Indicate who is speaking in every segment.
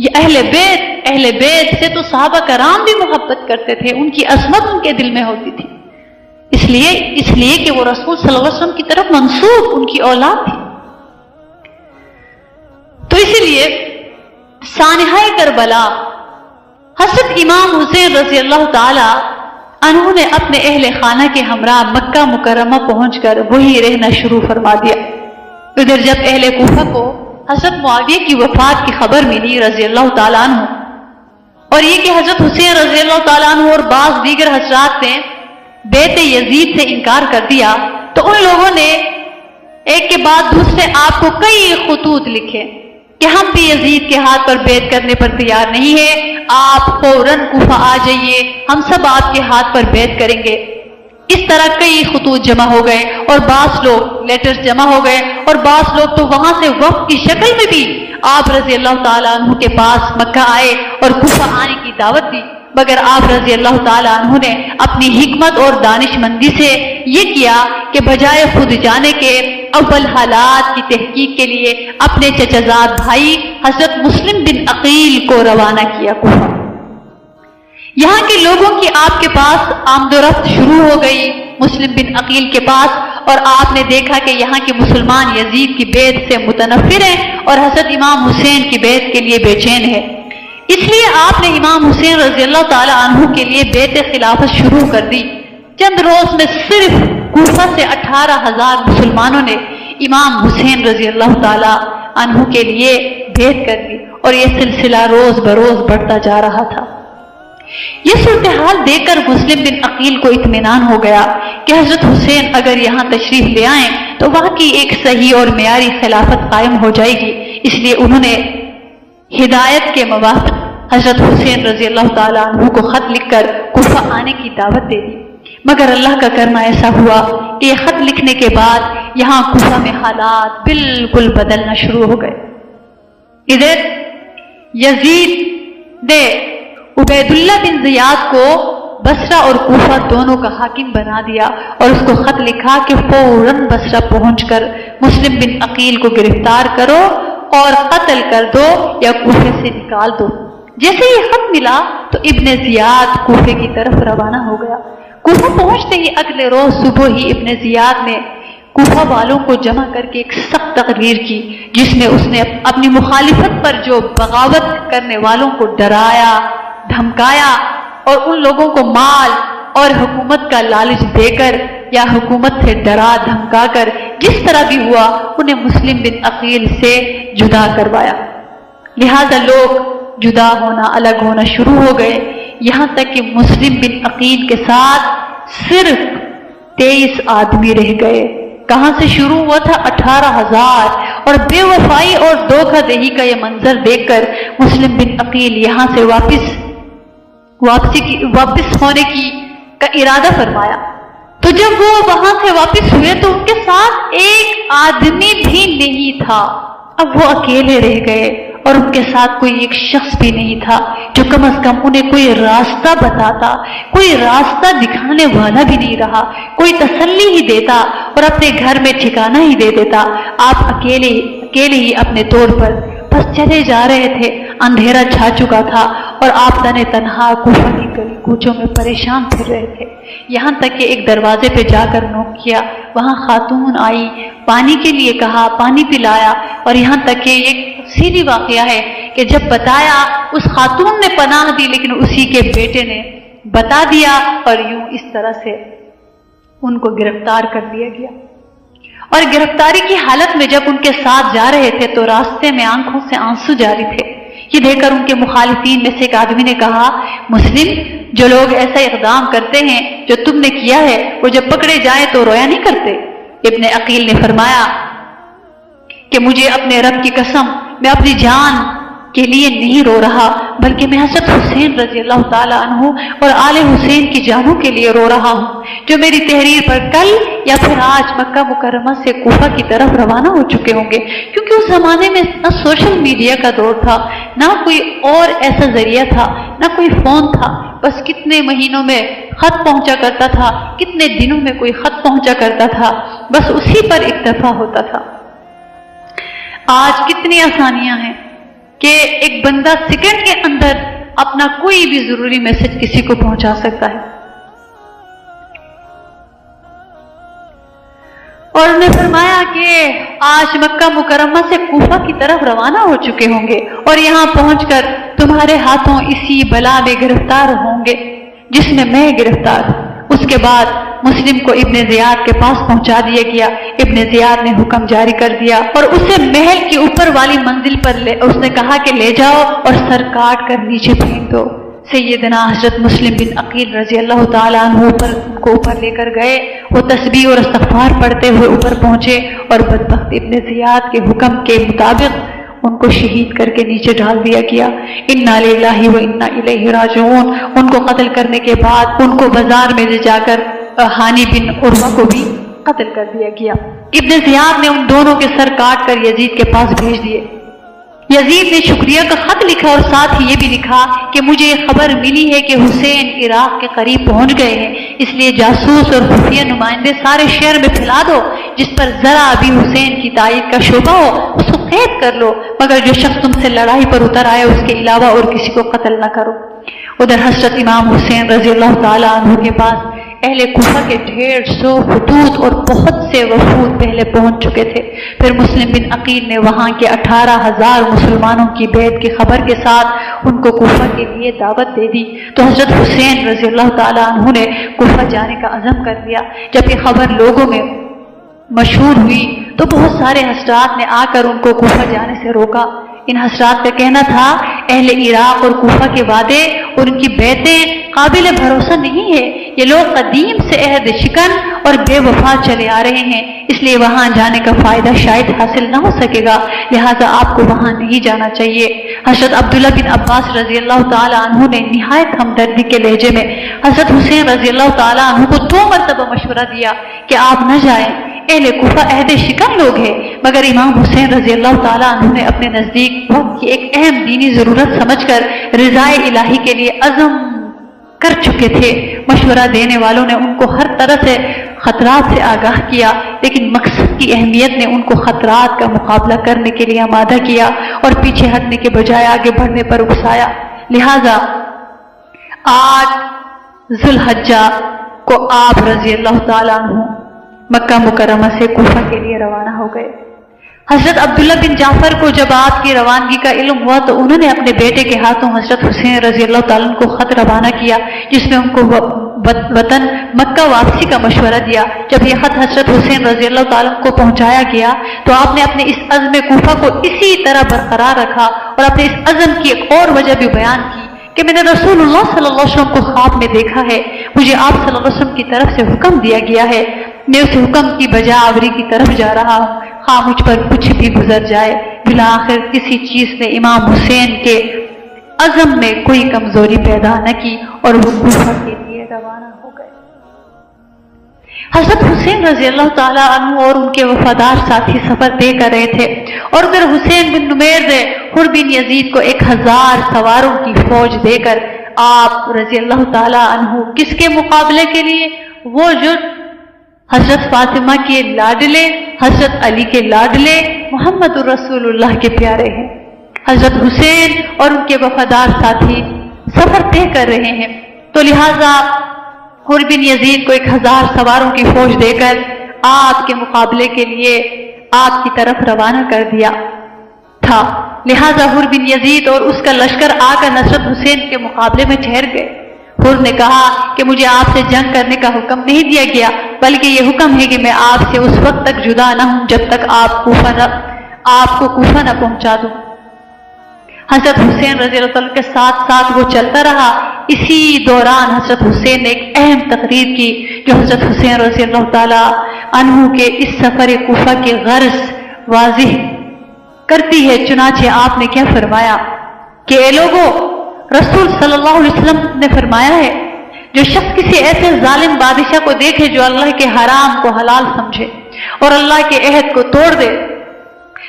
Speaker 1: یہ اہل بیت سے تو صحابہ کرام بھی محبت کرتے تھے، ان کی عظمت ان کے دل میں ہوتی تھی، اس لیے کہ وہ رسول صلی اللہ علیہ وسلم کی طرف منسوب ان کی اولاد تھی۔ تو اسی لیے سانحہ کربلا حضرت امام حسین رضی اللہ تعالی عنہ نے اپنے اہل خانہ کے ہمراہ مکہ مکرمہ پہنچ کر وہی رہنا شروع فرما دیا۔ ادھر جب اہل کوفہ کو حضرت معاویہ کی وفات کی خبر ملی رضی اللہ تعالیٰ عنہ، اور یہ کہ حضرت حسین رضی اللہ تعالیٰ عنہ اور بعض دیگر حضرات نے بیعت یزید سے انکار کر دیا، تو ان لوگوں نے ایک کے بعد دوسرے آپ کو کئی خطوط لکھے کہ ہم بھی یزید کے ہاتھ پر بیعت کرنے پر تیار نہیں ہیں، آپ فوراً کوفہ آ جائیے، ہم سب آپ کے ہاتھ پر بیعت کریں گے۔ اس طرح کئی خطوط جمع ہو گئے اور بعض لوگ لیٹرز جمع ہو گئے، اور بعض لوگ تو وہاں سے وفد کی شکل میں بھی آپ رضی اللہ تعالیٰ عنہ کے پاس مکہ آئے اور کوفہ آنے کی دعوت دی، مگر آپ رضی اللہ تعالیٰ عنہ نے اپنی حکمت اور دانش مندی سے یہ کیا کہ بجائے خود جانے کے اول حالات کی تحقیق کے لیے اپنے چچازاد بھائی حضرت مسلم بن عقیل کو روانہ کیا کوفہ۔ یہاں کے لوگوں کی آپ کے پاس آمد و رفت شروع ہو گئی مسلم بن عقیل کے پاس، اور آپ نے دیکھا کہ یہاں کے مسلمان یزید کی بیعت سے متنفر ہیں اور حضرت امام حسین کی بیعت کے لیے بے چین ہے۔ اس لیے آپ نے امام حسین رضی اللہ تعالی عنہ کے لیے بیعت خلافت شروع کر دی۔ چند روز میں صرف کوفہ سے 18,000 مسلمانوں نے امام حسین رضی اللہ تعالی عنہ کے لیے بیعت کر دی، اور یہ سلسلہ روز بروز بڑھتا جا رہا تھا۔ یہ صورتحال دیکھ کر مسلم بن عقیل کو اطمینان ہو گیا کہ حضرت حسین اگر یہاں تشریف لے آئیں تو واقعی ایک صحیح اور معیاری خلافت قائم ہو جائے گی۔ اس لیے انہوں نے ہدایت کے موافق حضرت حسین رضی اللہ تعالیٰ عنہ کو خط لکھ کر کوفہ آنے کی دعوت دے دی، مگر اللہ کا کرنا ایسا ہوا کہ یہ خط لکھنے کے بعد یہاں کوفہ میں حالات بالکل بدلنا شروع ہو گئے۔ ادھر یزید نے عبید اللہ بن زیاد کو بصرہ اور کوفہ دونوں کا حاکم بنا دیا، اور اس کو خط لکھا کہ فوراً بصرہ پہنچ کر مسلم بن عقیل کو گرفتار کرو اور قتل کر دو یا کوفے سے نکال دو۔ جیسے یہ خط ملا تو ابن زیاد کوفے کی طرف روانہ ہو گیا۔ کوفہ پہنچتے ہی اگلے روز صبح ہی ابن زیاد نے کوفہ والوں کو جمع کر کے ایک سخت تقریر کی، جس میں اس نے اپنی مخالفت پر جو بغاوت کرنے والوں کو ڈرایا، دھمکایا، اور ان لوگوں کو مال اور حکومت کا لالچ دے کر یا حکومت سے ڈرا دھمکا کر جس طرح بھی ہوا انہیں مسلم بن عقیل سے جدا کروایا۔ لہذا لوگ جدا ہونا، الگ ہونا شروع ہو گئے، یہاں تک کہ مسلم بن عقیل کے ساتھ صرف 23 آدمی رہ گئے۔ کہاں سے شروع ہوا تھا؟ 18,000، اور بے وفائی اور دھوکہ دہی کا یہ منظر دیکھ کر مسلم بن عقیل یہاں سے واپس ہونے کا ارادہ فرمایا۔ تو جب وہ وہاں سے واپس ہوئے تو ان کے ساتھ ایک آدمی بھی نہیں تھا۔ اب وہ اکیلے رہ گئے اور ان کے ساتھ کوئی ایک شخص بھی نہیں تھا جو کم از کم انہیں کوئی راستہ بتاتا، کوئی راستہ دکھانے والا بھی نہیں رہا، کوئی تسلی ہی دیتا اور اپنے گھر میں ٹھکانہ ہی دے دیتا۔ آپ اکیلے ہی اپنے طور پر بس چلے جا رہے تھے، اندھیرا چھا چکا تھا اور آپ تنے تنہا کوفہ کی گلی کوچوں میں پریشان پھر رہے تھے۔ یہاں تک کہ ایک دروازے پہ جا کر نوک کیا، وہاں خاتون آئی، پانی کے لیے کہا، پانی پلایا، اور یہاں تک کہ ایک سیدھی واقعہ ہے کہ جب بتایا اس خاتون نے پناہ دی، لیکن اسی کے بیٹے نے بتا دیا اور یوں اس طرح سے ان کو گرفتار کر لیا گیا۔ اور گرفتاری کی حالت میں جب ان کے ساتھ جا رہے تھے تو راستے میں آنکھوں سے آنسو جاری تھے۔ یہ دیکھ کر ان کے مخالفین میں سے ایک آدمی نے کہا، مسلم، جو لوگ ایسا اقدام کرتے ہیں جو تم نے کیا ہے وہ جب پکڑے جائیں تو رویا نہیں کرتے؟ ابن عقیل نے فرمایا کہ مجھے اپنے رب کی قسم، میں اپنی جان کے لیے نہیں رو رہا، بلکہ میں حضرت حسین رضی اللہ تعالی عنہ اور آل حسین کی جانوں کے لیے رو رہا ہوں، جو میری تحریر پر کل یا پھر آج مکہ مکرمہ سے کوفہ کی طرف روانہ ہو چکے ہوں گے۔ کیونکہ اس زمانے میں نہ سوشل میڈیا کا دور تھا، نہ کوئی اور ایسا ذریعہ تھا، نہ کوئی فون تھا، بس کتنے مہینوں میں خط پہنچا کرتا تھا، کتنے دنوں میں کوئی خط پہنچا کرتا تھا، بس اسی پر اکتفا ہوتا تھا۔ آج کتنی آسانیاں ہیں، کہ ایک بندہ سیکنڈ کے اندر اپنا کوئی بھی ضروری میسج کسی کو پہنچا سکتا ہے. اور انہوں نے فرمایا کہ آج مکہ مکرمہ سے کوفہ کی طرف روانہ ہو چکے ہوں گے اور یہاں پہنچ کر تمہارے ہاتھوں اسی بلا میں گرفتار ہوں گے جس میں میں گرفتار ہوں. اس کے بعد مسلم کو ابن زیاد کے پاس پہنچا دیا گیا. ابن زیاد نے حکم جاری کر دیا اور اسے محل کی اوپر والی منزل پر اس نے کہا کہ لے جاؤ اور سر کاٹ کر نیچے پھینک دو. سیدنا حضرت مسلم بن عقیل رضی اللہ تعالیٰ عنہ کو اوپر لے کر گئے. وہ تسبیح اور استغفار پڑھتے ہوئے اوپر پہنچے اور بدبخت ابن زیاد کے حکم کے مطابق ان کو شہید کر کے نیچے ڈال دیا گیا. انا للہ و انا الیہ راجعون. ان کو قتل کرنے کے بعد ان کو بازار میں لے جا کر ہانی بن عروہ کو بھی قتل کر دیا گیا. ابن زیاد نے ان دونوں کے سر کاٹ کر یزید کے پاس بھیج دیے. یزید نے شکریہ کا خط لکھا اور ساتھ ہی یہ بھی لکھا کہ مجھے یہ خبر ملی ہے کہ حسین عراق کے قریب پہنچ گئے ہیں، اس لیے جاسوس اور خفیہ نمائندے سارے شہر میں پھیلا دو. جس پر ذرا بھی حسین کی تائید کا شبہ ہو اس کو قید کر لو، مگر جو شخص تم سے لڑائی پر اتر آئے اس کے علاوہ اور کسی کو قتل نہ کرو. ادھر حضرت امام حسین رضی اللہ تعالیٰ عنہ کے پاس اہل کوفہ کے 150 خطوط اور بہت سے وفود پہلے پہنچ چکے تھے. پھر مسلم بن عقیل نے وہاں کے 18,000 مسلمانوں کی بیعت کی خبر کے ساتھ ان کو کوفہ کے لیے دعوت دے دی. تو حضرت حسین رضی اللہ تعالیٰ عنہ نے کوفہ جانے کا عزم کر لیا. جب یہ خبر لوگوں میں مشہور ہوئی تو بہت سارے حضرات نے آ کر ان کو کوفہ جانے سے روکا. ان حضرات کا کہنا تھا اہل عراق اور کوفہ کے وعدے اور ان کی بیعتیں قابل بھروسہ نہیں ہے. یہ لوگ قدیم سے عہد شکن اور بے وفا چلے آ رہے ہیں، اس لیے وہاں جانے کا فائدہ شاید حاصل نہ ہو سکے گا، لہذا آپ کو وہاں نہیں جانا چاہیے. حضرت عبداللہ بن عباس رضی اللہ تعالیٰ عنہ نے نہایت ہمدردی کے لہجے میں حضرت حسین رضی اللہ تعالیٰ عنہ کو 2 مرتبہ مشورہ دیا کہ آپ نہ جائیں. اہل کوفہ عہد شکن لوگ ہیں، مگر امام حسین رضی اللہ تعالیٰ عنہ نے اپنے نزدیک وقت کی ایک اہم دینی ضرورت سمجھ کر رضائے الہی کے لیے عزم کر چکے تھے. مشورہ دینے والوں نے ان کو ہر طرح سے خطرات سے آگاہ کیا، لیکن مقصد کی اہمیت نے ان کو خطرات کا مقابلہ کرنے کے لیے آمادہ کیا اور پیچھے ہٹنے کے بجائے آگے بڑھنے پر اکسایا. لہذا 8 ذی الحجہ کو آپ رضی اللہ تعالیٰ عنہ مکہ مکرمہ سے کوفہ کے لیے روانہ ہو گئے. حضرت عبداللہ بن جعفر کو جب آپ کی روانگی کا علم ہوا تو انہوں نے اپنے بیٹے کے ہاتھوں حضرت حسین رضی اللہ تعالیٰ عنہ کو خط روانہ کیا، جس میں ان کو وطن مکہ واپسی کا مشورہ دیا. جب یہ خط حضرت حسین رضی اللہ تعالیٰ عنہ کو پہنچایا گیا تو آپ نے اپنے اس عزم کوفہ کو اسی طرح برقرار رکھا اور اپنے اس عزم کی ایک اور وجہ بھی بیان کی کہ میں نے رسول اللہ صلی اللہ علیہ وسلم کو خواب میں دیکھا ہے. مجھے آپ صلی اللہ علیہ وسلم کی طرف سے حکم دیا گیا ہے، میں اس حکم کی بجا آوری کی طرف جا رہا ہوں، خواہ مجھ پر کچھ بھی گزر جائے. بالآخر کسی چیز نے امام حسین کے عزم میں کوئی کمزوری پیدا نہ کی اور وہ کوفہ کے لیے روانہ ہو گئے. حضرت حسین رضی اللہ تعالیٰ عنہ اور ان کے وفادار ساتھی سفر طے کر رہے تھے اور ادھر حسین بن نمیر نے حر بن یزید کو 1000 سواروں کی فوج دے کر آپ رضی اللہ تعالیٰ عنہ کس کے مقابلے کے لیے، وہ جو حضرت فاطمہ کے لاڈلے، حضرت علی کے لاڈلے، محمد رسول اللہ کے پیارے ہیں، حضرت حسین اور ان کے وفادار ساتھی سفر طے کر رہے ہیں. تو لہذا حر بن یزید کو 1000 سواروں کی فوج دے کر آپ کے مقابلے کے لیے آپ کی طرف روانہ کر دیا تھا. لہذا حر بن یزید اور اس کا لشکر آ کر حضرت حسین کے مقابلے میں ٹھہر گئے. حر نے کہا کہ مجھے آپ سے جنگ کرنے کا حکم نہیں دیا گیا، بلکہ یہ حکم ہے کہ میں آپ سے اس وقت تک جدا نہ ہوں جب تک آپ کو کوفہ نہ پہنچا دوں. حضرت حسین رضی اللہ عنہ کے ساتھ ساتھ وہ چلتا رہا. اسی دوران حضرت حسین نے ایک اہم تقریر کی جو حضرت حسین رضی اللہ تعالیٰ عنہ کے اس سفر کوفہ کے غرض واضح کرتی ہے. چنانچہ آپ نے کیا فرمایا کہ اے لوگو، رسول صلی اللہ علیہ وسلم نے فرمایا ہے جو شخص کسی ایسے ظالم بادشاہ کو دیکھے جو اللہ کے حرام کو حلال سمجھے اور اللہ کے عہد کو توڑ دے،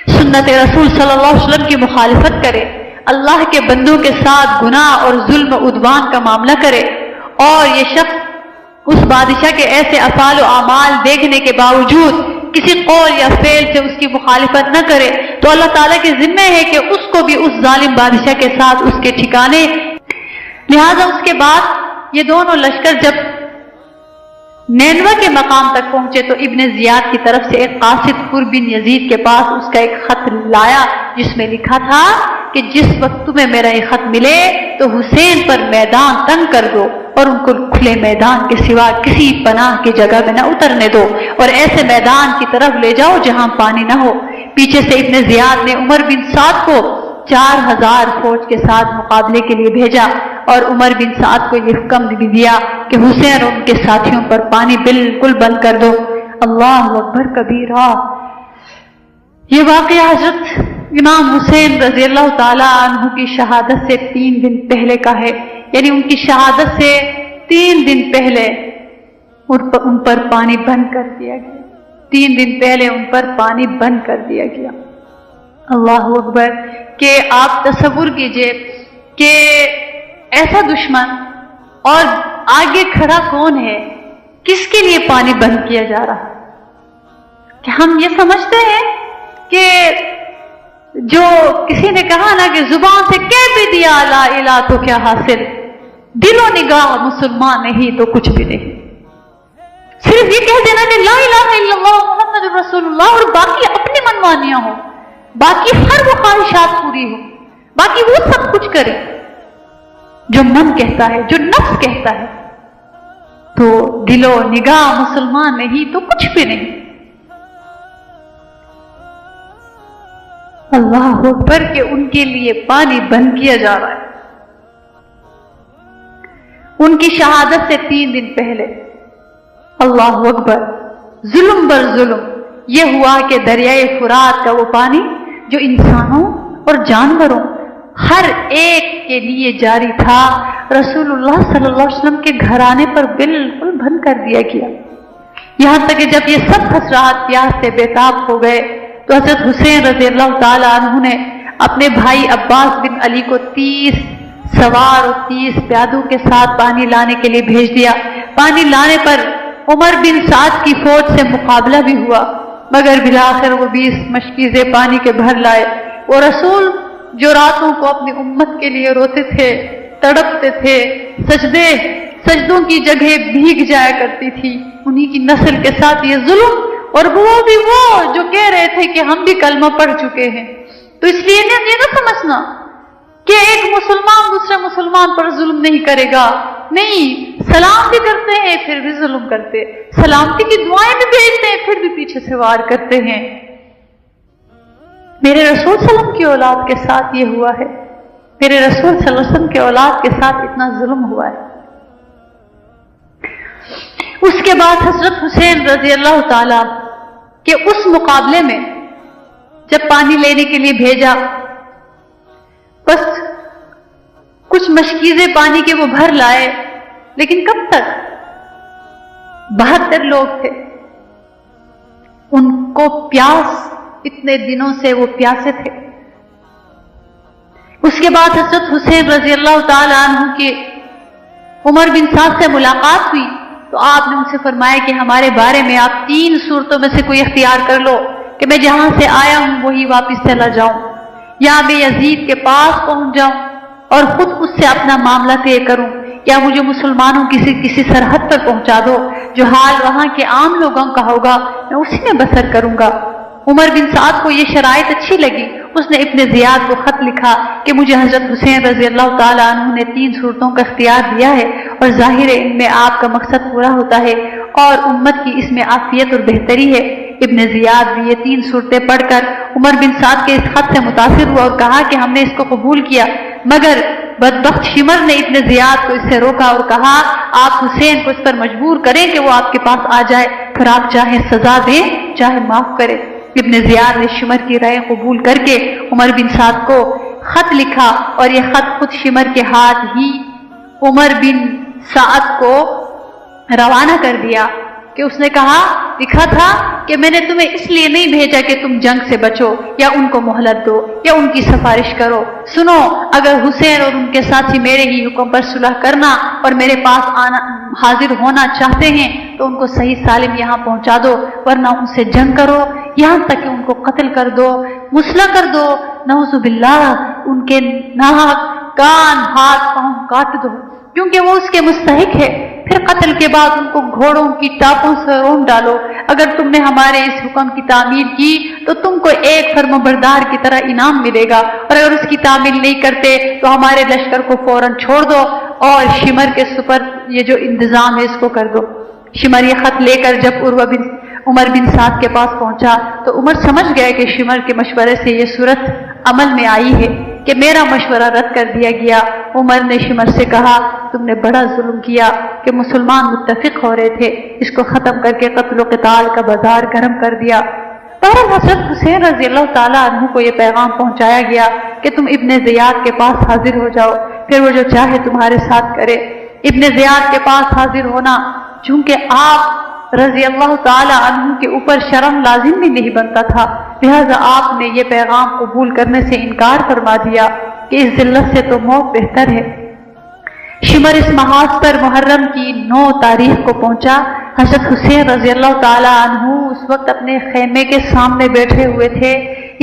Speaker 1: سنت رسول صلی اللہ علیہ وسلم کی مخالفت کرے، اللہ کے بندوں کے ساتھ گناہ اور ظلم و عدوان کا معاملہ کرے، اور یہ شخص اس بادشاہ کے ایسے افعال و اعمال دیکھنے کے باوجود کسی قول یا فعل سے اس کی مخالفت نہ کرے تو اللہ تعالیٰ کے ذمہ ہے کہ اس کو بھی اس ظالم بادشاہ کے ساتھ اس کے ٹھکانے. لہذا اس کے بعد یہ دونوں لشکر جب نینوا کے مقام تک پہنچے تو ابن زیاد کی طرف سے ایک قاصد قر بن یزید کے پاس اس کا ایک خط لایا جس میں لکھا تھا کہ جس وقت تمہیں میرا یہ خط ملے تو حسین پر میدان تنگ کر دو اور ان کو کھلے میدان کے سوا کسی پناہ کی جگہ میں نہ اترنے دو اور ایسے میدان کی طرف لے جاؤ جہاں پانی نہ ہو. پیچھے سے ابن زیاد نے عمر بن سعد کو 4000 فوج کے ساتھ مقابلے کے لیے بھیجا اور عمر بن سعد کو یہ حکم بھی دیا کہ حسین اور ان کے ساتھیوں پر پانی بالکل بند کر دو. اللہ اکبر کبیرہ. یہ واقعہ حضرت امام حسین رضی اللہ تعالی عنہ کی شہادت سے 3 دن پہلے کا ہے. یعنی ان کی شہادت سے 3 دن پہلے ان پر پانی بند کر دیا گیا. 3 دن پہلے ان پر پانی بند کر دیا گیا. اللہ اکبر. کہ آپ تصور کیجئے کہ ایسا دشمن اور آگے کھڑا کون ہے, کس کے لیے پانی بند کیا جا رہا ہے. کہ ہم یہ سمجھتے ہیں کہ جو کسی نے کہا نا کہ زبان سے کہہ بھی دیا لا الہ تو کیا حاصل, دل و نگاہ مسلمان نہیں تو کچھ بھی نہیں. صرف یہ کہہ دینا کہ لا الہ الا اللہ محمد رسول اللہ اور باقی اپنی منمانیاں ہوں, باقی ہر وہ خواہشات پوری ہو, باقی وہ سب کچھ کرے جو من کہتا ہے, جو نفس کہتا ہے, تو دل و نگاہ مسلمان نہیں تو کچھ بھی نہیں. اللہ اکبر کہ ان کے لیے پانی بند کیا جا رہا ہے. ان کی شہادت سے 3 دن پہلے اللہ اکبر ظلم بر ظلم یہ ہوا کہ دریائے فرات کا وہ پانی جو انسانوں اور جانوروں ہر ایک کے لیے جاری تھا, رسول اللہ صلی اللہ علیہ وسلم کے گھرانے پر بالکل بند کر دیا گیا. یہاں تک کہ جب یہ سب خسرات پیاس سے بےتاب ہو گئے تو حضرت حسین رضی اللہ تعالی عنہ نے اپنے بھائی عباس بن علی کو 30 سوار اور 30 پیادوں کے ساتھ پانی لانے کے لیے بھیج دیا. پانی لانے پر عمر بن سعد کی فوج سے مقابلہ بھی ہوا مگر بالآخر وہ 20 مشکیزیں پانی کے بھر لائے. وہ رسول جو راتوں کو اپنی امت کے لیے روتے تھے, تڑپتے تھے, سجدوں کی جگہ بھیگ جایا کرتی تھی, انہی کی نسل کے ساتھ یہ ظلم, اور وہ بھی وہ جو کہہ رہے تھے کہ ہم بھی کلمہ پڑھ چکے ہیں. تو اس لیے یہ نہ سمجھنا کہ ایک مسلمان دوسرے مسلمان پر ظلم نہیں کرے گا. نہیں, سلام بھی کرتے ہیں پھر بھی ظلم کرتے, سلامتی کی دعائیں بھی بھیجتے ہیں پھر بھی پیچھے سے وار کرتے ہیں. میرے رسول صلی اللہ علیہ وسلم کی اولاد کے ساتھ یہ ہوا ہے, میرے رسول صلی اللہ علیہ وسلم کے اولاد کے ساتھ اتنا ظلم ہوا ہے. اس کے بعد حضرت حسین رضی اللہ تعالی کہ اس مقابلے میں جب پانی لینے کے لیے بھیجا, بس کچھ مشکیزیں پانی کے وہ بھر لائے, لیکن کب تک؟ 72 لوگ تھے, ان کو پیاس, اتنے دنوں سے وہ پیاسے تھے. اس کے بعد حضرت حسین رضی اللہ تعالی عنہ کے عمر بن سعد سے ملاقات ہوئی تو آپ نے ان سے فرمایا کہ ہمارے بارے میں آپ 3 صورتوں میں سے کوئی اختیار کر لو کہ میں جہاں سے آیا ہوں وہی واپس چلا جاؤں, یا میں یزید کے پاس پہنچ جاؤں اور خود اس سے اپنا معاملہ طے کروں, یا مجھے مسلمانوں کسی سرحد پر پہنچا دو جو حال وہاں کے عام لوگوں کا ہوگا, میں اسی میں بسر کروں گا. عمر بن سعد کو یہ شرائط اچھی لگی, اس نے ابن زیاد کو خط لکھا کہ مجھے حضرت حسین رضی اللہ تعالی عنہ نے 3 صورتوں کا اختیار دیا ہے اور ظاہر ہے ان میں آپ کا مقصد پورا ہوتا ہے اور امت کی اس میں عافیت اور بہتری ہے. ابن زیاد بھی یہ 3 صورتیں پڑھ کر عمر بن سعد کے اس خط سے متاثر ہوا اور کہا کہ ہم نے اس کو قبول کیا, مگر بدبخت شمر نے ابن زیاد کو اس سے روکا اور کہا آپ حسین کو اس پر مجبور کریں کہ وہ آپ کے پاس آ جائے, پھر آپ چاہے سزا دیں چاہے معاف کریں. ابن زیاد نے شمر کی رائے قبول کر کے عمر بن سعد کو خط لکھا اور یہ خط خود شمر کے ہاتھ ہی عمر بن سعد کو روانہ کر دیا کہ اس نے کہا, لکھا تھا کہ میں نے تمہیں اس لیے نہیں بھیجا کہ تم جنگ سے بچو یا ان کو مہلت دو یا ان کی سفارش کرو. سنو, اگر حسین اور ان کے ساتھی میرے ہی حکم پر صلح کرنا اور میرے پاس حاضر ہونا چاہتے ہیں تو ان کو صحیح سالم یہاں پہنچا دو, ورنہ ان سے جنگ کرو یہاں تک کہ ان کو قتل کر دو، مسلح کر دو، نعوذ باللہ ان کے ناک، کان، ہاتھ، پاؤں کاٹ دو، کیونکہ وہ اس کے مستحق ہے۔ پھر قتل کے بعد ان کو گھوڑوں کی ٹاپوں سے رون ڈالو۔ اگر تم نے ہمارے اس حکم کی تعمیل کی تو تم کو ایک فرمانبردار کی طرح انعام ملے گا، اور اگر اس کی تعمیل نہیں کرتے تو ہمارے لشکر کو فوراً چھوڑ دو اور شمر کے سپر یہ جو انتظام ہے اس کو کر دو۔ شمر یہ خط لے کر جب عمر بن سعد کے پاس پہنچا تو عمر سمجھ گئے کہ شمر کے مشورے سے یہ صورت عمل میں آئی ہے کہ میرا مشورہ رد کر دیا گیا۔ عمر نے شمر سے کہا تم نے بڑا ظلم کیا کہ مسلمان متفق ہو رہے تھے، اس کو ختم کر کے قتل و قتال کا بازار گرم کر دیا۔ بہرحال حضرت حسین رضی اللہ تعالیٰ عنہ کو یہ پیغام پہنچایا گیا کہ تم ابن زیاد کے پاس حاضر ہو جاؤ، پھر وہ جو چاہے تمہارے ساتھ کرے۔ ابن زیاد کے پاس حاضر ہونا چونکہ آپ رضی اللہ تعالی عنہ کے اوپر شرم لازم بھی نہیں بنتا تھا، لہذا آپ نے یہ پیغام قبول کرنے سے انکار فرما دیا کہ اس ذلت سے تو موت بہتر ہے۔ شمر اس محاذ پر محرم کی 9 تاریخ کو پہنچا۔ حضرت حسین رضی اللہ تعالی عنہ اس وقت اپنے خیمے کے سامنے بیٹھے ہوئے تھے۔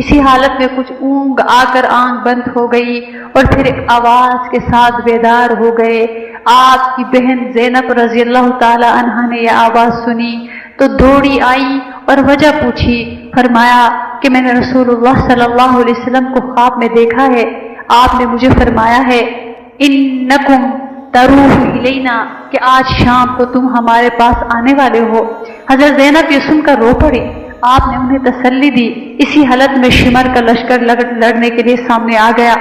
Speaker 1: اسی حالت میں کچھ اونگ آ کر آنکھ بند ہو گئی اور پھر ایک آواز کے ساتھ بیدار ہو گئے۔ آپ کی بہن زینب رضی اللہ تعالی عنہا نے یہ آواز سنی تو دوڑی آئی اور وجہ پوچھی۔ فرمایا کہ میں نے رسول اللہ صلی اللہ علیہ وسلم کو خواب میں دیکھا ہے، آپ نے مجھے فرمایا ہے انکم تروح الینا کہ آج شام کو تم ہمارے پاس آنے والے ہو۔ حضرت زینب یہ سن کر رو پڑی۔ آپ نے انہیں تسلی دی۔ اسی حالت میں شمر کا لشکر لڑنے کے لیے سامنے آ گیا۔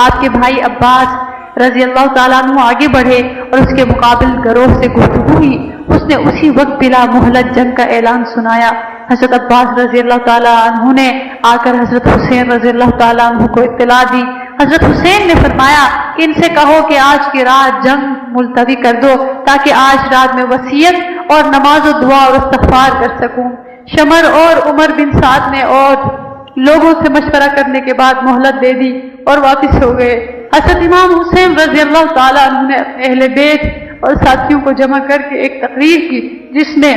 Speaker 1: آپ کے بھائی عباس رضی اللہ تعالیٰ عنہ آگے بڑھے اور اس کے مقابل گروہ سے گفتگو ہوئی۔ اس نے اسی وقت بلا مہلت جنگ کا اعلان سنایا۔ حضرت عباس رضی اللہ تعالیٰ عنہ نے آ کر حضرت حسین رضی اللہ تعالیٰ عنہ کو اطلاع دی۔ حضرت حسین نے فرمایا کہ ان سے کہو کہ آج کی رات جنگ ملتوی کر دو تاکہ آج رات میں وصیت اور نماز و دعا اور استغفار کر سکوں۔ شمر اور عمر بن سعد نے اور لوگوں سے مشورہ کرنے کے بعد مہلت دے دی اور واپس ہو گئے۔ حضرت امام حسین رضی اللہ تعالیٰ عنہ نے اپنے اہل بیت اور ساتھیوں کو جمع کر کے ایک تقریر کی جس میں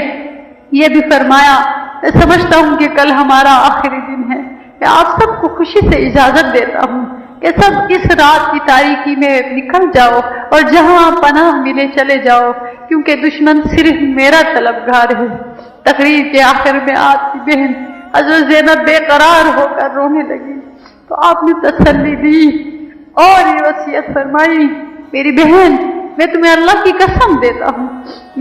Speaker 1: یہ بھی فرمایا میں سمجھتا ہوں کہ کل ہمارا آخری دن ہے، میں آپ سب کو خوشی سے اجازت دیتا ہوں کہ سب اس رات کی تاریکی میں نکل جاؤ اور جہاں پناہ ملے چلے جاؤ، کیونکہ دشمن صرف میرا طلبگار ہے۔ تقریر کے آخر میں آپ کی بہن حضرت زینب بے قرار ہو کر رونے لگی تو آپ نے تسلی دی اور یہ وصیت فرمائی میری بہن میں تمہیں اللہ کی قسم دیتا ہوں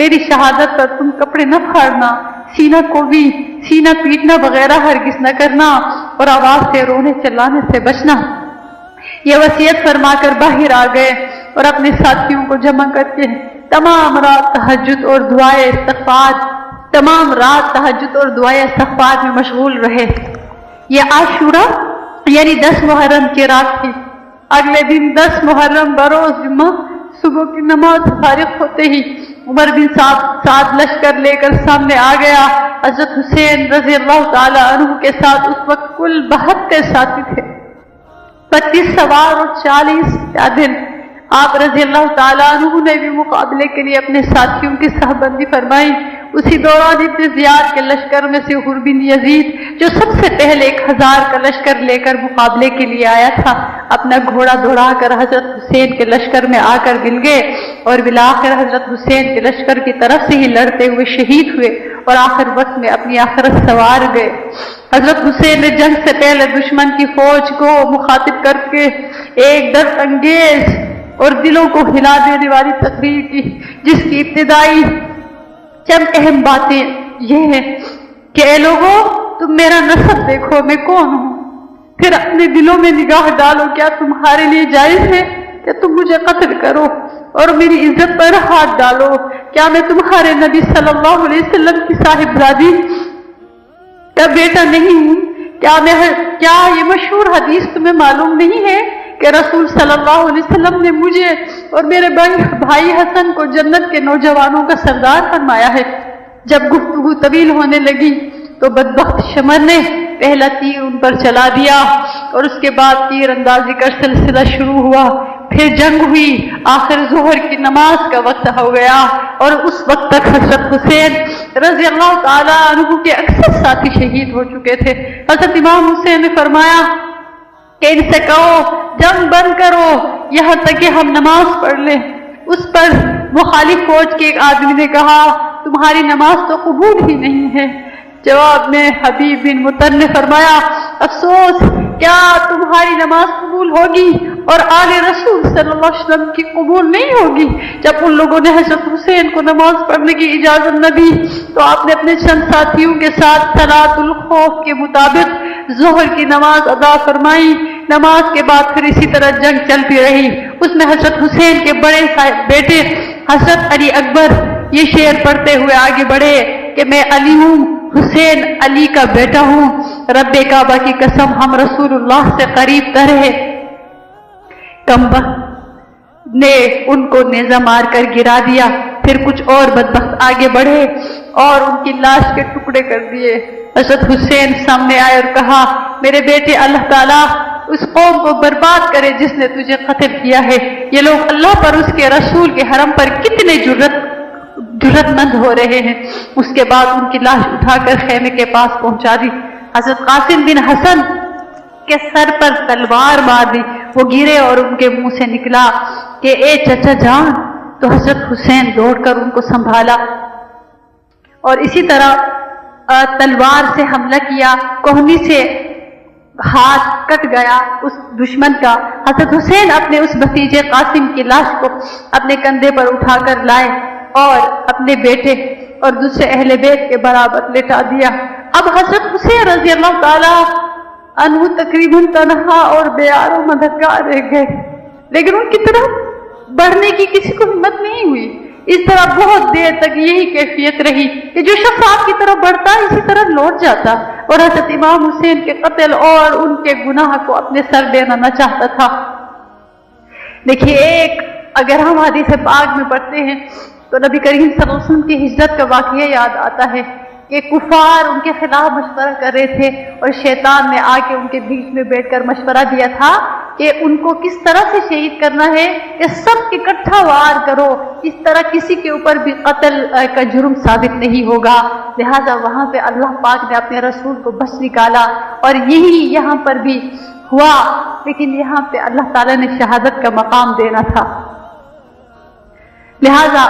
Speaker 1: میری شہادت پر تم کپڑے نہ پھاڑنا، سینہ کو بھی سینہ پیٹنا وغیرہ ہرگز نہ کرنا اور آواز سے رونے چلانے سے بچنا۔ یہ وصیت فرما کر باہر آ گئے اور اپنے ساتھیوں کو جمع کر کے تمام رات تہجد اور دعائے استغفار میں مشغول رہے۔ یہ عاشورہ یعنی 10 محرم کی رات تھی۔ اگلے دن 10 محرم بروز جمعہ صبح کی نماز فارغ ہوتے ہی عمر بن سعد لشکر لے کر سامنے آ گیا۔ حضرت حسین رضی اللہ تعالی عنہ کے ساتھ اس وقت کل 72 ساتھی تھے، 25 سوار اور 40 پیادل۔ آپ رضی اللہ تعالیٰ عنہ نے بھی مقابلے کے لیے اپنے ساتھیوں کی صف بندی فرمائی۔ اسی دوران ابن زیاد کے لشکر میں سے حر بن یزید جو سب سے پہلے 1000 کا لشکر لے کر مقابلے کے لیے آیا تھا، اپنا گھوڑا دوڑا کر حضرت حسین کے لشکر میں آ کر مل گئے اور بالآخر حضرت حسین کے لشکر کی طرف سے ہی لڑتے ہوئے شہید ہوئے اور آخر وقت میں اپنی آخرت سوار گئے۔ حضرت حسین نے جنگ سے پہلے دشمن کی فوج کو مخاطب کر کے ایک درد انگیز اور دلوں کو ہلا دینے والی تقریر کی، جس کی ابتدائی چند اہم باتیں یہ ہیں کہ اے لوگوں تم میرا نسب دیکھو، میں کون ہوں، پھر اپنے دلوں میں نگاہ ڈالو، کیا تمہارے لیے جائز ہے کہ تم مجھے قتل کرو اور میری عزت پر ہاتھ ڈالو؟ کیا میں تمہارے نبی صلی اللہ علیہ وسلم کی صاحبزادی کا بیٹا نہیں ہوں؟ کیا یہ مشہور حدیث تمہیں معلوم نہیں ہے کہ رسول صلی اللہ علیہ وسلم نے مجھے اور میرے بھائی حسن کو جنت کے نوجوانوں کا سردار فرمایا ہے؟ جب گفتگو طویل ہونے لگی تو بدبخت شمر نے پہلا تیر ان پر چلا دیا اور اس کے بعد تیر اندازی کا سلسلہ شروع ہوا۔ پھر جنگ ہوئی، آخر ظہر کی نماز کا وقت ہو گیا اور اس وقت تک حضرت حسین رضی اللہ تعالیٰ عنہ کے اکثر ساتھی شہید ہو چکے تھے۔ حضرت امام حسین نے فرمایا کہ ان سے کہو جنگ بند کرو یہاں تک کہ ہم نماز پڑھ لیں۔ اس پر مخالف فوج کے ایک آدمی نے کہا تمہاری نماز تو قبول ہی نہیں ہے۔ جواب میں حبیب بن مطر نے فرمایا افسوس، کیا تمہاری نماز قبول ہوگی اور آل رسول صلی اللہ علیہ وسلم کی قبول نہیں ہوگی؟ جب ان لوگوں نے حضرت حسین کو نماز پڑھنے کی اجازت نہ دی تو آپ نے اپنے چند ساتھیوں کے ساتھ صلاۃ الخوف کے مطابق ظہر کی نماز ادا فرمائی۔ نماز کے بعد پھر اسی طرح جنگ چلتی رہی۔ اس میں حضرت حسین کے بڑے بیٹے حضرت علی اکبر یہ شعر پڑھتے ہوئے آگے بڑھے کہ میں علی ہوں، حسین علی کا بیٹا ہوں، رب کعبہ کی قسم ہم رسول اللہ سے قریب تر ہے۔ کمبخت نے ان کو نیزہ مار کر گرا دیا۔ پھر کچھ اور بدبخت آگے بڑھے اور ان کی لاش کے ٹکڑے کر دیے۔ حضرت حسین سامنے آئے اور کہا میرے بیٹے اللہ تعالیٰ اس قوم کو برباد کرے جس نے تجھے قتل کیا ہے۔ یہ لوگ اللہ پر اس کے رسول کے حرم پر کتنے جرأت مند ہو رہے ہیں۔ اس کے بعد ان کی لاش اٹھا کر خیمے کے پاس پہنچا دی۔ حضرت قاسم بن حسن کے سر پر تلوار مار دی، وہ گرے اور ان کے منہ سے نکلا کہ اے چچا جان، تو حضرت حسین دوڑ کر ان کو سنبھالا اور اسی طرح تلوار سے حملہ کیا۔ کوہنی سے ہاتھ کٹ گیا اس دشمن کا۔ حضرت حسین اپنے اس بھتیجے قاسم کی لاش کو اپنے کندھے پر اٹھا کر لائے اور اپنے بیٹے اور دوسرے اہل بیت کے برابر لٹا دیا۔ اب حضرت حسین رضی اللہ تعالی عنہ تقریباً تنہا اور بے یار و مددگار رہ گئے، لیکن ان کی طرف بڑھنے کی کسی کو ہمت نہیں ہوئی۔ اس طرح بہت دیر تک یہی کیفیت رہی کہ جو شخص آپ کی طرف بڑھتا اسی طرح لوٹ جاتا، اور حضرت امام حسین کے قتل اور ان کے گناہ کو اپنے سر لینا نہ چاہتا تھا۔ دیکھیے، ایک اگر ہم حدیث پاک میں پڑھتے ہیں تو نبی کریم صلی اللہ علیہ وسلم کی ہجرت کا واقعہ یاد آتا ہے کہ کفار ان کے خلاف مشورہ کر رہے تھے اور شیطان نے آ کے ان کے بیچ میں بیٹھ کر مشورہ دیا تھا کہ ان کو کس طرح سے شہید کرنا ہے کہ سب اکٹھا وار کرو، اس طرح کسی کے اوپر بھی قتل کا جرم ثابت نہیں ہوگا۔ لہذا وہاں پہ اللہ پاک نے اپنے رسول کو بچ نکالا اور یہی یہاں پر بھی ہوا، لیکن یہاں پہ اللہ تعالیٰ نے شہادت کا مقام دینا تھا۔ لہذا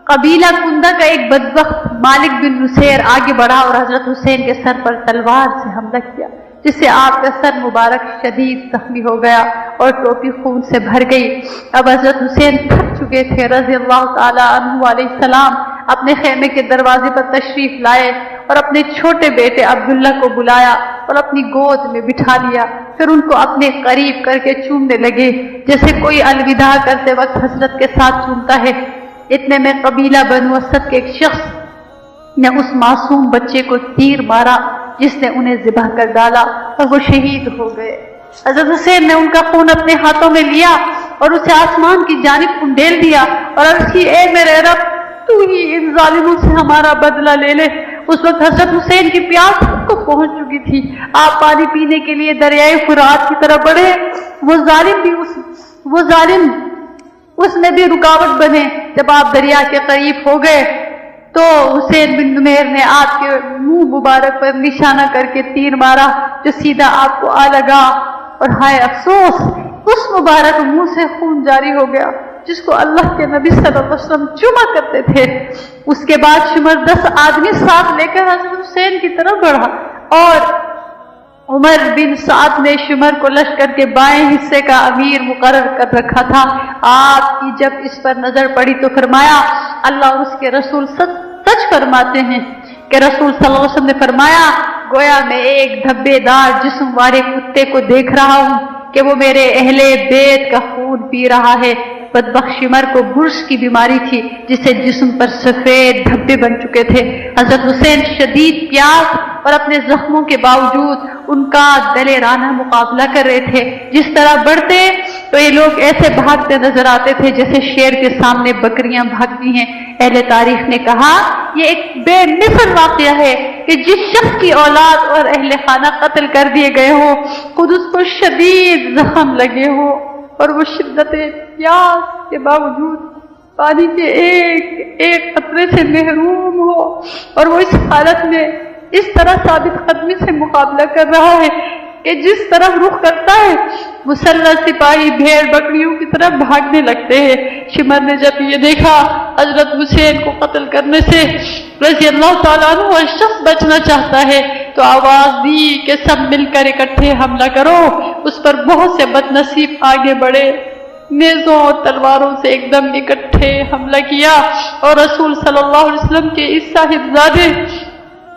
Speaker 1: قبیلہ کندہ کا ایک بدبخت مالک بن نصیر آگے بڑھا اور حضرت حسین کے سر پر تلوار سے حملہ کیا، جس سے آپ کا سر مبارک شدید زخمی ہو گیا اور ٹوپی خون سے بھر گئی۔ اب حضرت حسین تھک چکے تھے رضی اللہ تعالی عنہ علیہ السلام اپنے خیمے کے دروازے پر تشریف لائے اور اپنے چھوٹے بیٹے عبداللہ کو بلایا اور اپنی گود میں بٹھا لیا۔ پھر ان کو اپنے قریب کر کے چومنے لگے جیسے کوئی الوداع کرتے وقت حسرت کے ساتھ چومتا ہے۔ اتنے میں قبیلہ بنو اسد کے ایک شخص نے اس معصوم بچے کو تیر مارا جس نے انہیں ذبح کر ڈالا اور وہ شہید ہو گئے۔ حضرت حسین نے ان کا خون اپنے ہاتھوں میں لیا اور اسے آسمان کی جانب انڈیل دیا اور عرض کی اے میرے رب، تو ہی ان ظالموں سے ہمارا بدلہ لے لے۔ اس وقت حضرت حسین کی پیاس خود کو پہنچ چکی تھی۔ آپ پانی پینے کے لیے دریائے فرات کی طرف بڑھے۔ وہ ظالم اس میں بھی رکاوٹ بنے۔ جب آپ دریا کے قریب ہو گئے تو حسین بن نمیر نے آپ کے منہ مبارک پر نشانہ کر کے تیر مارا جو سیدھا آپ کو آ لگا، اور ہائے افسوس، اس مبارک منہ سے خون جاری ہو گیا جس کو اللہ کے نبی صلی اللہ علیہ وسلم چوما کرتے تھے۔ اس کے بعد شمر 10 آدمی ساتھ لے کر حضرت حسین کی طرف بڑھا اور عمر بن سعد نے شمر کو لشکر کے بائیں حصے کا امیر مقرر کر رکھا تھا۔ آپ کی جب اس پر نظر پڑی تو فرمایا اللہ اور اس کے رسول سچ فرماتے ہیں کہ رسول صلی اللہ علیہ وسلم نے فرمایا گویا میں ایک دھبے دار جسم والے کتے کو دیکھ رہا ہوں کہ وہ میرے اہل بیت کا خون پی رہا ہے۔ بدبخت شمر کو برص کی بیماری تھی جس سے جسم پر سفید دھبے بن چکے تھے۔ حضرت حسین شدید پیاس اور اپنے زخموں کے باوجود ان کا دلیرانہ مقابلہ کر رہے تھے۔ جس طرح بڑھتے تو یہ لوگ ایسے بھاگتے نظر آتے تھے جیسے شیر کے سامنے بکریاں بھاگتی ہیں۔ اہل تاریخ نے کہا یہ ایک بے مثل واقعہ ہے کہ جس شخص کی اولاد اور اہل خانہ قتل کر دیے گئے ہوں، خود اس کو شدید زخم لگے ہوں اور وہ شدت پیاس کے باوجود پانی کے ایک قطرے سے محروم معلوم ہو اور وہ اس حالت میں اس طرح ثابت قدمی سے مقابلہ کر رہا ہے کہ جس طرف رخ کرتا ہے مسلح سپاہی بھیڑ بکریوں کی طرف بھاگنے لگتے ہیں۔ شمر نے جب یہ دیکھا حضرت حسین کو قتل کرنے سے رضی اللہ تعالیٰ عنہ وہ شخص بچنا چاہتا ہے تو آواز دی کہ سب مل کر اکٹھے حملہ کرو۔ اس پر بہت سے بد نصیب آگے بڑھے، نیزوں اور تلواروں سے ایک دم اکٹھے حملہ کیا اور رسول صلی اللہ علیہ وسلم کے اس صاحبزادے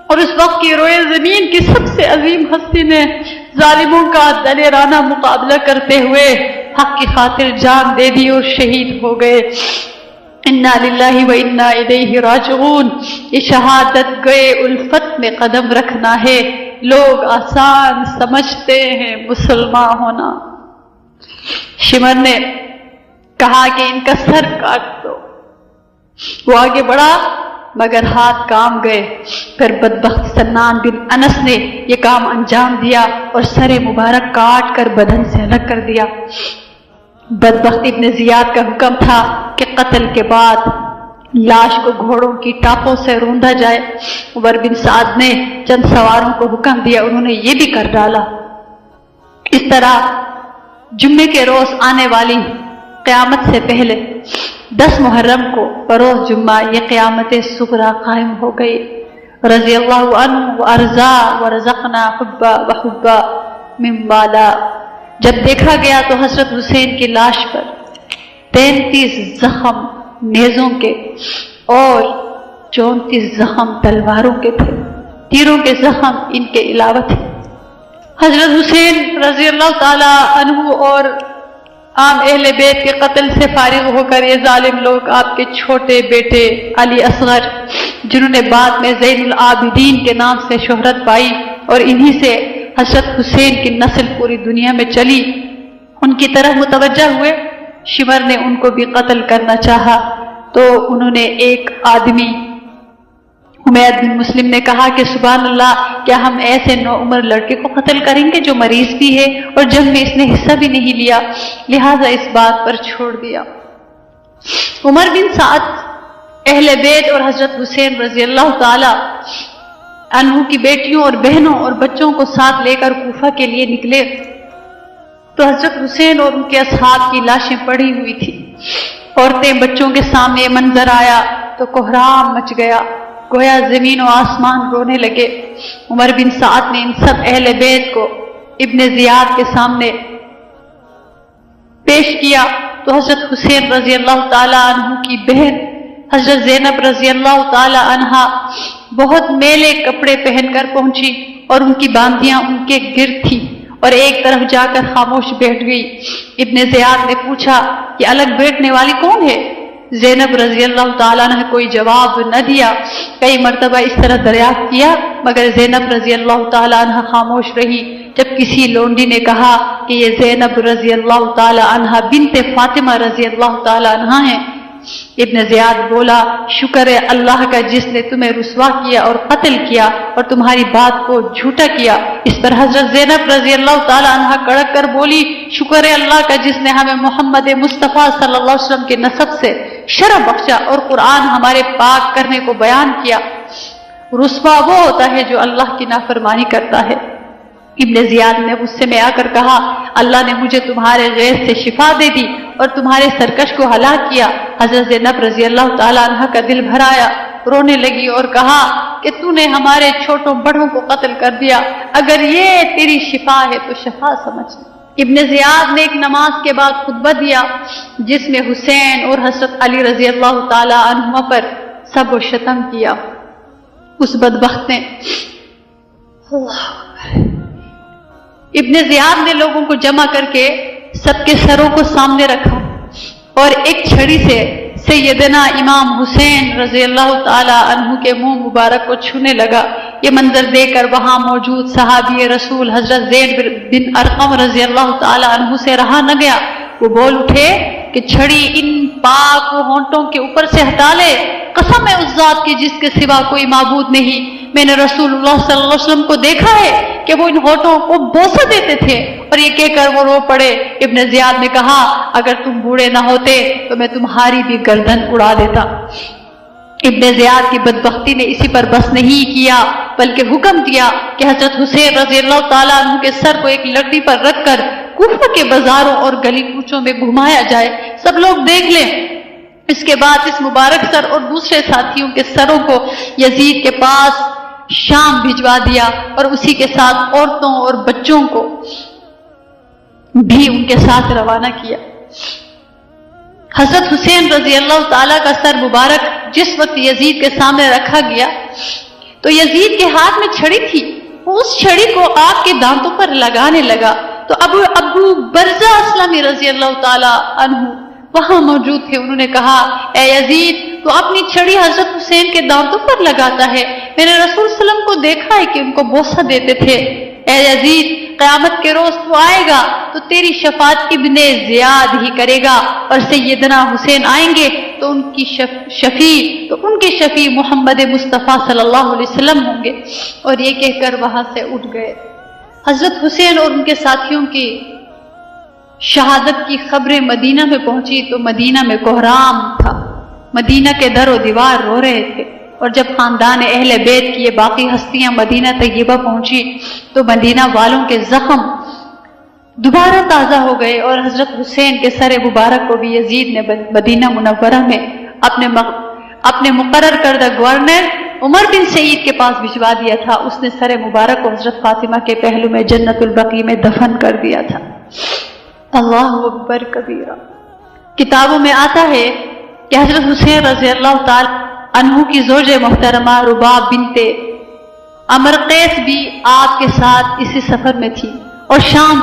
Speaker 1: اور اس وقت کی روئے زمین کی سب سے عظیم ہستی نے ظالموں کا دلیرانہ مقابلہ کرتے ہوئے حق کی خاطر جان دے دی اور شہید ہو گئے۔ انا للہ و انا الیہ راجعون۔ یہ شہادت گئے الفت میں قدم رکھنا ہے۔ لوگ آسان سمجھتے ہیں مسلمان ہونا۔ شمر نے کہا کہ ان کا سر کاٹ دو۔ وہ آگے بڑھا مگر ہاتھ کام گئے۔ پھر بدبخت سنان بن انس نے یہ کام انجام دیا اور سر مبارک کاٹ کر بدن سے الگ کر دیا۔ بدبخت ابن زیاد کا حکم تھا کہ قتل کے بعد لاش کو گھوڑوں کی ٹاپوں سے روندا جائے۔ عمر بن سعد نے چند سواروں کو حکم دیا، انہوں نے یہ بھی کر ڈالا۔ اس طرح جمعے کے روز آنے والی قیامت سے پہلے 10 محرم کو بروز جمعہ یہ قیامت صغریٰ قائم ہو گئی۔ رضی اللہ عنہ وارضا ورزقنا حبا وحبا من بالا۔ جب دیکھا گیا تو حضرت حسین کی لاش پر 33 زخم نیزوں کے اور 34 زخم تلواروں کے تھے، تیروں کے زخم ان کے علاوہ تھے۔ حضرت حسین رضی اللہ تعالی عنہ اور عام اہل بیت کے قتل سے فارغ ہو کر یہ ظالم لوگ آپ کے چھوٹے بیٹے علی اصغر، جنہوں نے بعد میں زین العابدین کے نام سے شہرت پائی اور انہی سے حضرت حسین کی نسل پوری دنیا میں چلی، ان کی طرف متوجہ ہوئے۔ شمر نے ان کو بھی قتل کرنا چاہا تو انہوں نے ایک آدمی حمید بن مسلم نے کہا کہ سبحان اللہ، کیا ہم ایسے نوعمر لڑکے کو قتل کریں گے جو مریض بھی ہے اور جنگ میں اس نے حصہ بھی نہیں لیا، لہٰذا اس بات پر چھوڑ دیا۔ عمر بن سعد اہل بیت اور حضرت حسین رضی اللہ تعالی عنہ کی بیٹیوں اور بہنوں اور بچوں کو ساتھ لے کر کوفہ کے لیے نکلے تو حضرت حسین اور ان کے اصحاب کی لاشیں پڑی ہوئی تھی۔ عورتیں بچوں کے سامنے یہ منظر آیا تو کوہرام مچ گیا، گویا زمین و آسمان رونے لگے۔ عمر بن سعد نے ان سب اہل بیت کو ابن زیاد کے سامنے پیش کیا تو حضرت حسین رضی اللہ تعالی عنہ کی بہن حضرت زینب رضی اللہ تعالی عنہا بہت میلے کپڑے پہن کر پہنچی اور ان کی باندیاں ان کے گرد تھی اور ایک طرف جا کر خاموش بیٹھ گئی۔ ابن زیاد نے پوچھا کہ الگ بیٹھنے والی کون ہے؟ زینب رضی اللہ تعالیٰ نے کوئی جواب نہ دیا۔ کئی مرتبہ اس طرح دریافت کیا مگر زینب رضی اللہ تعالیٰ عنہ خاموش رہی۔ جب کسی لونڈی نے کہا کہ یہ زینب رضی اللہ تعالیٰ عنہ بنت فاطمہ رضی اللہ تعالیٰ عنہ ہیں، ابن زیاد بولا شکر ہے اللہ کا جس نے تمہیں رسوا کیا اور قتل کیا اور تمہاری بات کو جھوٹا کیا۔ اس پر حضرت زینب رضی اللہ تعالی عنہ کڑک کر بولی شکر ہے اللہ کا جس نے ہمیں محمد مصطفیٰ صلی اللہ علیہ وسلم کے نسب سے شرف بخشا اور قرآن ہمارے پاک کرنے کو بیان کیا۔ رسوا وہ ہوتا ہے جو اللہ کی نافرمانی کرتا ہے۔ ابن زیاد نے غصے میں آ کر کہا اللہ نے مجھے تمہارے غیظ سے شفا دے دی اور تمہارے سرکش کو ہلاک کیا۔ حضرت زینب رضی اللہ تعالی عنہ کا دل بھر آیا، رونے لگی اور کہا کہ تو نے ہمارے چھوٹوں بڑوں کو قتل کر دیا، اگر یہ تیری شفا ہے تو شفا سمجھ۔ ابن زیاد نے ایک نماز کے بعد خطبہ دیا جس میں حسین اور حضرت علی رضی اللہ تعالی عنہما پر سب و شتم کیا۔ اس بدبخت نے ابن زیاد نے لوگوں کو جمع کر کے سب کے سروں کو سامنے رکھا اور ایک چھڑی سے سیدنا امام حسین رضی اللہ تعالی عنہ کے منہ مبارک کو چھونے لگا۔ یہ منظر دیکھ کر وہاں موجود صحابی رسول حضرت زید بن ارقم رضی اللہ تعالی عنہ سے رہا نہ گیا۔ وہ بول اٹھے کہ چھڑی ان پاک ہونٹوں کے اوپر سے ہٹا لے، قسم ہے اس ذات کی جس کے سوا کوئی معبود نہیں، میں نے رسول اللہ صلی اللہ علیہ وسلم کو دیکھا ہے کہ وہ ان ہونٹوں کو بوسہ دیتے تھے، اور یہ کہہ کر وہ رو پڑے۔ ابن زیاد نے کہا اگر تم بوڑھے نہ ہوتے تو میں تمہاری بھی گردن اڑا دیتا۔ ابن زیاد کی بدبختی نے اسی پر بس نہیں کیا بلکہ حکم دیا کہ حضرت حسین رضی اللہ تعالیٰ عنہ کے سر کو ایک لکڑی پر رکھ کر کوفہ کے بازاروں اور گلی کوچوں میں گھمایا جائے، سب لوگ دیکھ لیں۔ اس کے بعد اس مبارک سر اور دوسرے ساتھیوں کے سروں کو یزید کے پاس شام بھجوا دیا اور اسی کے ساتھ عورتوں اور بچوں کو بھی ان کے ساتھ روانہ کیا۔ حضرت حسین رضی اللہ تعالیٰ کا سر مبارک جس وقت یزید کے سامنے رکھا گیا تو یزید کے ہاتھ میں چھڑی تھی، وہ اس چھڑی کو آگ کے دانتوں پر لگانے لگا تو ابو برزہ اسلمی رضی اللہ تعالیٰ عنہ وہاں موجود تھے۔ انہوں نے کہا، اے یزید، تو اپنی چھڑی حضرت حسین کے دانتوں پر لگاتا ہے، میں نے رسول صلی اللہ علیہ وسلم کو دیکھا ہے کہ ان کو بوسہ دیتے تھے۔ اے یزید، قیامت کے روز تو آئے گا تو تیری شفاعت ابن زیاد ہی کرے گا، اور سیدنا حسین آئیں گے تو ان کی شفیع محمد مصطفیٰ صلی اللہ علیہ وسلم ہوں گے۔ اور یہ کہہ کر وہاں سے اٹھ گئے۔ حضرت حسین اور ان کے ساتھیوں کی شہادت کی خبریں مدینہ میں پہنچی تو مدینہ میں کوہرام تھا، مدینہ کے در و دیوار رو رہے تھے۔ اور جب خاندان اہل بیت کی یہ باقی ہستیاں مدینہ طیبہ پہنچی تو مدینہ والوں کے زخم دوبارہ تازہ ہو گئے، اور حضرت حسین کے سر مبارک کو بھی یزید نے مدینہ منورہ میں اپنے مقرر کردہ گورنر عمر بن سعید کے پاس بھجوا دیا تھا۔ اس نے سر مبارک کو حضرت فاطمہ کے پہلو میں جنت البقیع میں دفن کر دیا تھا۔ اللہ اکبر کبیرہ۔ کتابوں میں آتا ہے کہ حضرت حسین رضی اللہ تعالی عنہ کی زوج محترمہ رباب بنت امرقیس بھی آپ کے ساتھ اسی سفر میں تھی اور شام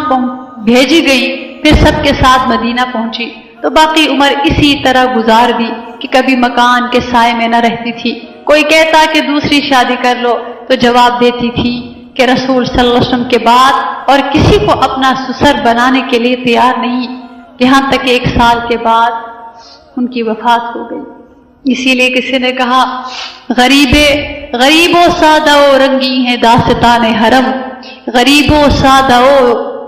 Speaker 1: بھیجی گئی، پھر سب کے ساتھ مدینہ پہنچی تو باقی عمر اسی طرح گزار دی کہ کبھی مکان کے سائے میں نہ رہتی تھی۔ کوئی کہتا کہ دوسری شادی کر لو تو جواب دیتی تھی کہ رسول صلی اللہ علیہ وسلم کے بعد اور کسی کو اپنا سسر بنانے کے لیے تیار نہیں، یہاں تک کہ 1 سال کے بعد ان کی وفات ہو گئی۔ اسی لیے کسی نے کہا، غریب و سادہ و رنگی ہیں داستان حرم، غریب و سادہ و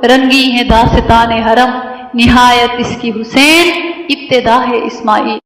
Speaker 1: رنگی ہیں داستان حرم، نہایت اس کی حسین ابتدا ہے اسماعیل۔